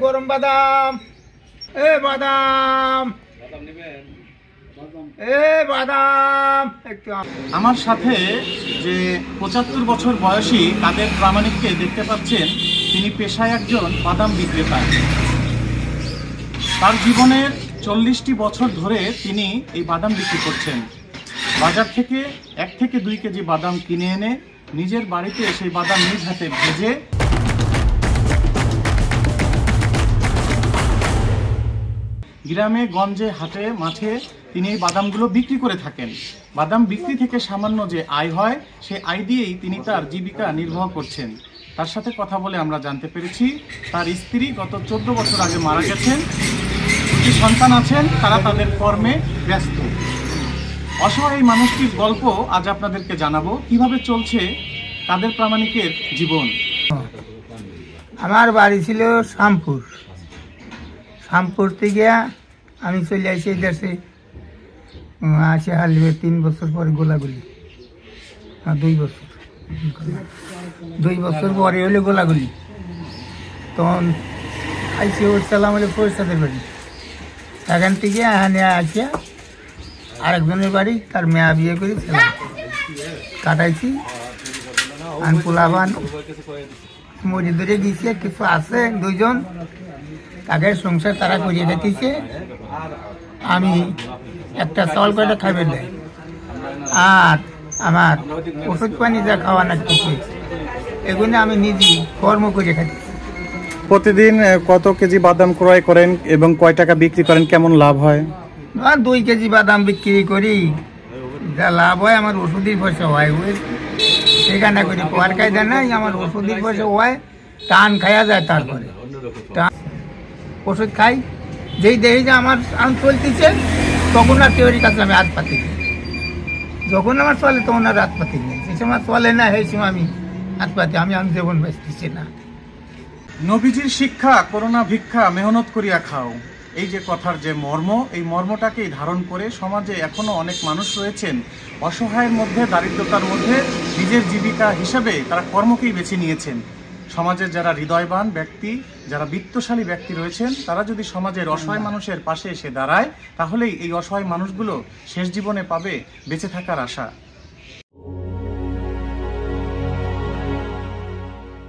গরম বাদাম, এ বাদাম, এ বাদাম একটু। আমার সাথে যে ৭৫ বছর বয়সী কাদের প্রামাণিককে দেখতে পাচ্ছেন, তিনি পেশায় একজন বাদাম বিক্রেতা। তার জীবনের ৪০টি বছর ধরে তিনি এই বাদাম বিক্রি করছেন। বাজার থেকে ১ থেকে ২ কেজি বাদাম কিনে এনে নিজের বাড়িতে সেই বাদাম নিজ হাতে ভেজে গ্রামে গঞ্জে হাটে মাঠে তিনি এই বাদামগুলো বিক্রি করে থাকেন। বাদাম বিক্রি থেকে সামান্য যে আয় হয়, সেই আয় দিয়েই তিনি তার জীবিকা নির্বাহ করছেন। তার সাথে কথা বলে আমরা জানতে পেরেছি তার স্ত্রী গত ১৪ বছর আগে মারা গেছেন। ২টি সন্তান আছেন, তারা তাদের কর্মে ব্যস্ত। অসহায় এই মানুষটির গল্প আজ আপনাদেরকে জানাবো, কিভাবে চলছে কাদের প্রামাণিকের জীবন। আমার বাড়ি ছিল শ্যামপুর থেকে আমি চলে আসি এই দেশে। আসে হালিবে ৩ বছর পরে গোলাগুলি, ২ বছর পরে হলে গোলাগুলি। তখন আইসি সালাম হলে ফরিস্তাদের বাড়ি, এখান থেকে এখানে আসিয়া আরেকজনের বাড়ি, তার মেয়া বিয়ে করে ছেলে কাটাইছি। পোলাবান মরি ধরে দিয়েছে, কিছু আছে ২ জন, তাদের সংসার তারা করিয়ে রেখেছে। আমি একটা চাউল করে খাইবে দেয়, আর আমার ওষুধ পানি যা খাওয়ানো কিছু, এগুলো আমি নিজেই কর্ম করে খাচ্ছি। প্রতিদিন কত কেজি বাদাম ক্রয় করেন এবং কয় টাকা বিক্রি করেন, কেমন লাভ হয়? ২ কেজি বাদাম বিক্রি করি, যা লাভ হয় আমার ওষুধের পয়সা হয়। সেখানে করি কোয়ার কায়দা নাই, আমার ওষুধের পয়সা হয়, টান খাওয়া যায়। তারপরে ওষুধ খাই, যেই দেখি যে আমার চলতেছে, তখন আর কেউর কাছে আমি হাত পাতি দিই। যখন আমার চলে তখন আর হাত পাতি নেই, যে সময় চলে না সেই সময় আমি হাত পাতি। আমি জীবন বাঁচতেছি না। নবীজির শিক্ষা করোনা ভিক্ষা মেহনত করিয়া খাও, এই যে কথার যে মর্ম, এই মর্মটাকেই ধারণ করে সমাজে এখনো অনেক মানুষ রয়েছেন অসহায়ের মধ্যে, দারিদ্রতার মধ্যে নিজের জীবিকা হিসাবে তারা কর্মকেই বেছে নিয়েছেন। সমাজের যারা হৃদয়বান ব্যক্তি, যারা বিত্তশালী ব্যক্তি রয়েছেন, তারা যদি সমাজের অসহায় মানুষের পাশে এসে দাঁড়ায়, তাহলেই এই অসহায় মানুষগুলো শেষ জীবনে পাবে বেঁচে থাকার আশা।